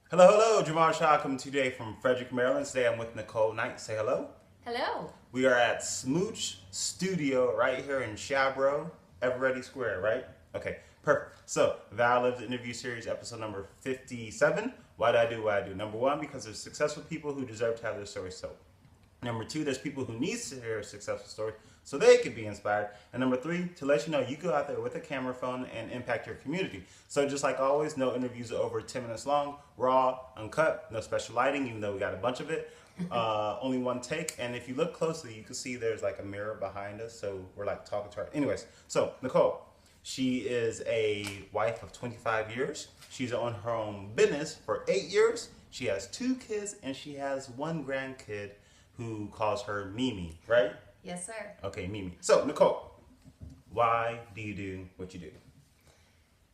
Hello, hello, Jamar Shaw coming today from Frederick, Maryland. Today I'm with Nicole Knight. Say hello. Hello. We are at Smooch Studio right here in Shabro, Eveready Square, right? Okay, perfect. So, ValorLives interview series, episode number 57. Why do I do what I do? Number one, because there's successful people who deserve to have their stories told. Number two, there's people who need to hear a successful story so they can be inspired. And number three, to let you know you go out there with a camera phone and impact your community. So just like always, no interviews are over 10 minutes long, raw, uncut, no special lighting, even though we got a bunch of it. Only one take. And if you look closely, you can see there's like a mirror behind us. So we're like talking to her. Anyways, so Nicole, she is a wife of 25 years. She's on her own business for 8 years. She has 2 kids and she has 1 grandkid who calls her Mimi, right? Yes, sir. Okay, Mimi. So, Nicole, why do you do what you do?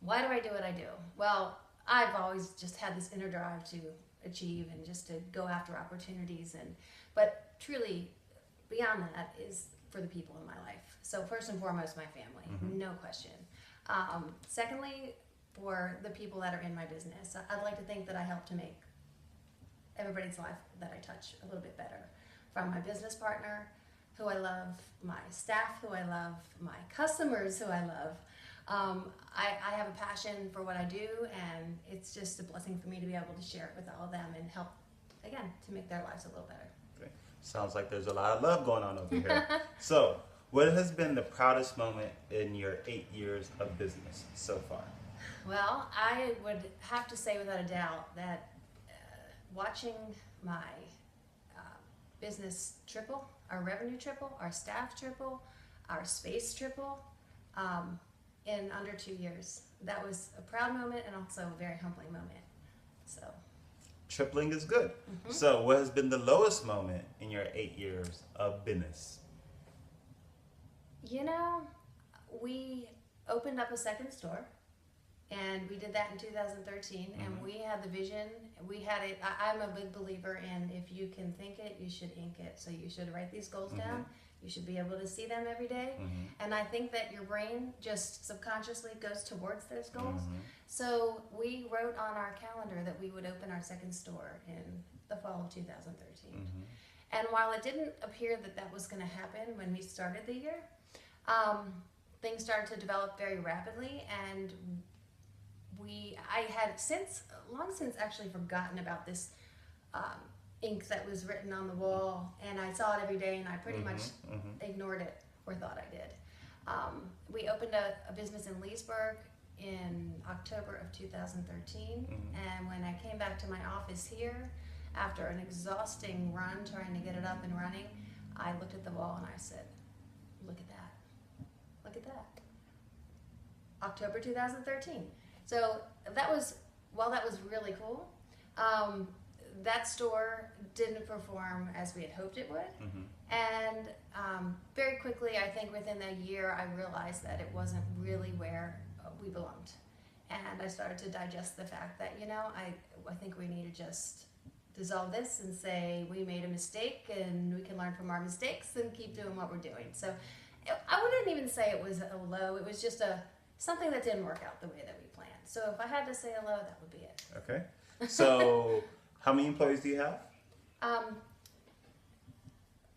Why do I do what I do? Well, I've always just had this inner drive to achieve and just to go after opportunities but truly beyond that is for the people in my life. So first and foremost, my family, no question. Secondly, for the people that are in my business, I'd like to think that I help to make everybody's life that I touch a little bit better. From my business partner, who I love, my staff, who I love, my customers, who I love. I have a passion for what I do, and it's just a blessing for me to be able to share it with all of them and help, again, to make their lives a little better. Okay. Sounds like there's a lot of love going on over here. So, what has been the proudest moment in your 8 years of business so far? Well, I would have to say without a doubt that watching my business triple, our revenue triple, our staff triple, our space triple in under 2 years. That was a proud moment and also a very humbling moment. So, Tripling is good. So, what has been the lowest moment in your 8 years of business? you know, we opened up a second store. And we did that in 2013, and we had the vision. We had it. I'm a big believer in if you can think it, you should ink it. So you should write these goals down. You should be able to see them every day. And I think that your brain just subconsciously goes towards those goals. So we wrote on our calendar that we would open our second store in the fall of 2013. And while it didn't appear that that was going to happen when we started the year, things started to develop very rapidly, and I had long since actually forgotten about this ink that was written on the wall, and I saw it every day, and I pretty much ignored it or thought I did. We opened a business in Leesburg in October of 2013, and when I came back to my office here after an exhausting run trying to get it up and running, I looked at the wall and I said, "Look at that! Look at that!" October 2013. So while that was really cool, that store didn't perform as we had hoped it would. And very quickly, I think within a year, I realized that it wasn't really where we belonged. And I started to digest the fact that, I think we need to just dissolve this and say we made a mistake and we can learn from our mistakes and keep doing what we're doing. So I wouldn't even say it was a low. It was just something that didn't work out the way that we planned. So if I had to say a low, that would be it. Okay. So, how many employees do you have?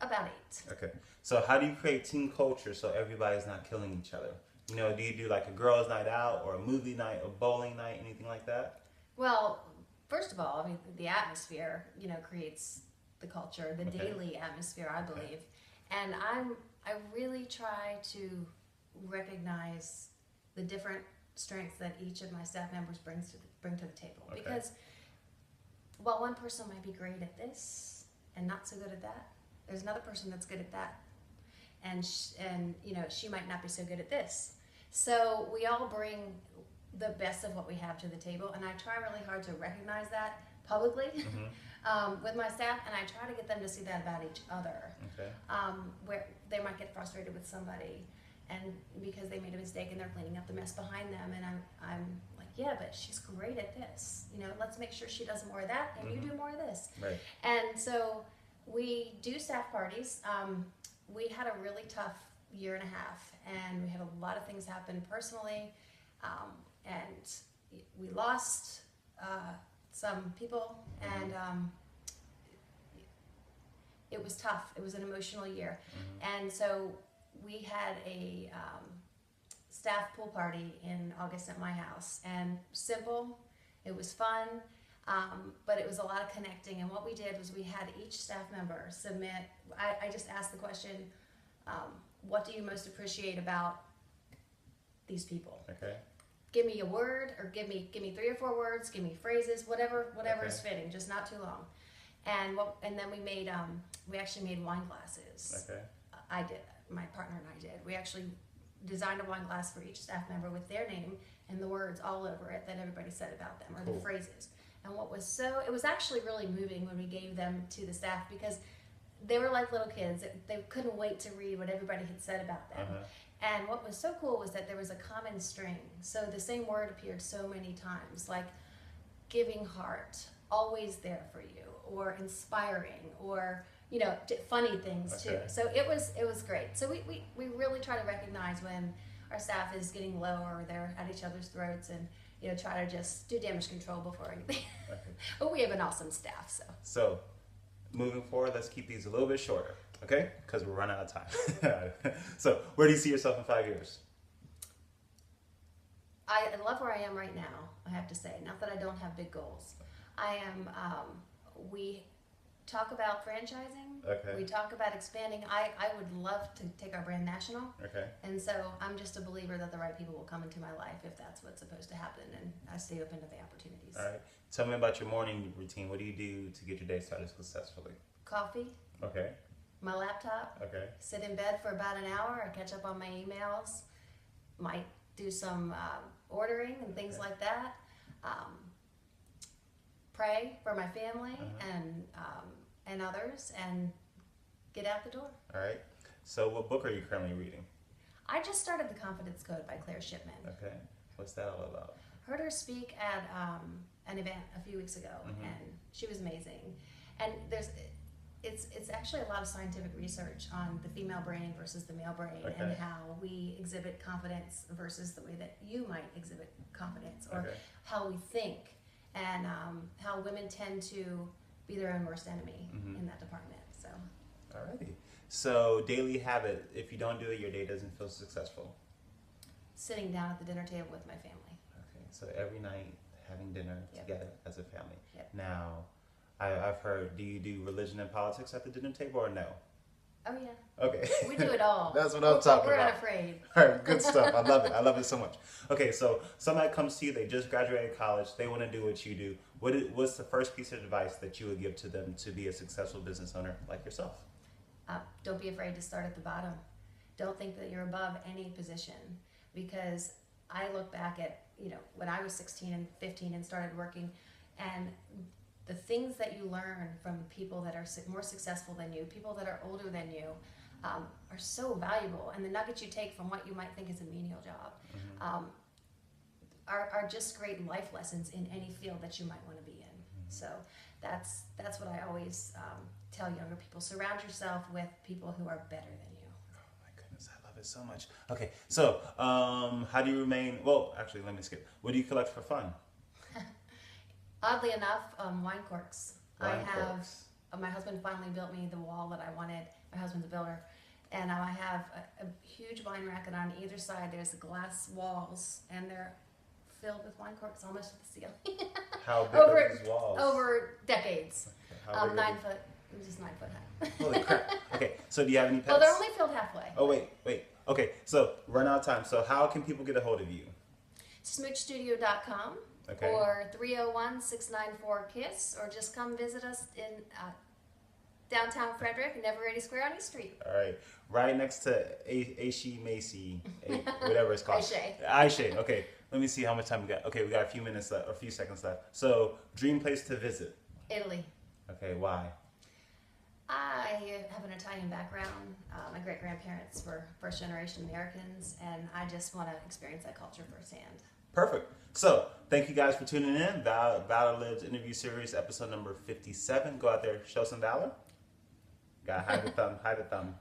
About 8. Okay. So, how do you create team culture so everybody's not killing each other? Do you do like a girls' night out or a movie night or bowling night, anything like that? Well, first of all, I mean, the atmosphere, creates the culture, the daily atmosphere, I believe. And I really try to recognize the different strengths that each of my staff members bring to the table. Because while one person might be great at this and not so good at that, there's another person that's good at that, and she might not be so good at this. So we all bring the best of what we have to the table, and I try really hard to recognize that publicly with my staff, and I try to get them to see that about each other. Where they might get frustrated with somebody, and because they made a mistake and they're cleaning up the mess behind them, and I'm like, yeah, but she's great at this. Let's make sure she does more of that, and you do more of this. Right. And so we do staff parties. We had a really tough year and a half, and we had a lot of things happen personally, and we lost some people, and it was tough. It was an emotional year, and so we had a staff pool party in August at my house, and simple. It was fun, but it was a lot of connecting. And what we did was we had each staff member submit. I just asked the question, what do you most appreciate about these people? Okay. Give me a word, or give me 3 or 4 words. Give me phrases, whatever is fitting, just not too long. And then we actually made wine glasses. Okay. I did. My partner and I did. We actually designed a wine glass for each staff member with their name and the words all over it that everybody said about them, or the phrases. And it was actually really moving when we gave them to the staff, because they were like little kids. They couldn't wait to read what everybody had said about them. And what was so cool was that there was a common string. So the same word appeared so many times, like giving heart, always there for you, or inspiring, or funny things too. So it was great. So we really try to recognize when our staff is getting low, or they're at each other's throats, and try to just do damage control before anything. But we have an awesome staff. So moving forward, let's keep these a little bit shorter, okay? Because we're running out of time. So where do you see yourself in 5 years? I love where I am right now, I have to say. Not that I don't have big goals. I am, we talk about franchising. Okay. We talk about expanding. I would love to take our brand national. Okay. And so I'm just a believer that the right people will come into my life if that's what's supposed to happen, and I stay open to the opportunities. All right. Tell me about your morning routine. What do you do to get your day started successfully? Coffee. Okay. My laptop. Okay. Sit in bed for about an hour. I catch up on my emails. Might do some ordering and things like that. Pray for my family and others, and get out the door. All right. So what book are you currently reading? I just started The Confidence Code by Claire Shipman. Okay. What's that all about? Heard her speak at an event a few weeks ago, and she was amazing. And it's actually a lot of scientific research on the female brain versus the male brain, and how we exhibit confidence versus the way that you might exhibit confidence, or how we think, and how women tend to be their own worst enemy in that department. So. Alrighty. So daily habit, if you don't do it, your day doesn't feel successful. Sitting down at the dinner table with my family. Okay. So every night having dinner together as a family. Yep. Now, I've heard, do you do religion and politics at the dinner table, or no? Oh yeah. Okay. We do it all. That's what I'm talking We're about. unafraid. All right, good stuff. I love it. I love it so much. Okay, so somebody comes to you, they just graduated college, they want to do what you do. What's the first piece of advice that you would give to them to be a successful business owner like yourself? Don't be afraid to start at the bottom. Don't think that you're above any position, because I look back at, when I was 16 and 15 and started working, and the things that you learn from people that are more successful than you, people that are older than you, are so valuable. And the nuggets you take from what you might think is a menial job are just great life lessons in any field that you might want to be in. So that's what I always tell younger people. Surround yourself with people who are better than you. Oh my goodness, I love it so much. Okay, so how do you remain, well, actually, let me skip. What do you collect for fun? Oddly enough, wine corks. Corks. My husband finally built me the wall that I wanted. My husband's a builder. And I have a huge wine rack, and on either side there's glass walls, and they're filled with wine corks almost to the ceiling. How big are these walls? Over decades. Okay. How big 9 foot. It was just 9 foot high. Holy crap. Okay, so do you have any pets? Well, they're only filled halfway. Oh, wait. Okay, so run out of time. So how can people get a hold of you? Smoochstudio.com. Okay. Or 301-694-KISS, or just come visit us in downtown Frederick, Never Ready Square on East Street. All right. Right next to Aishi Macy, whatever it's called. Aisha. Okay. Let me see how much time we got. Okay, we got a few minutes left, or a few seconds left. So, dream place to visit? Italy. Okay, why? I have an Italian background. My great-grandparents were first-generation Americans, and I just want to experience that culture firsthand. Perfect. So, thank you guys for tuning in. ValorLives interview series, episode number 57. Go out there, show some valor. Gotta hide the thumb, hide the thumb.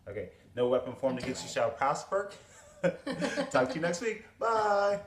Okay, no weapon formed against you shall prosper. Talk to you next week. Bye.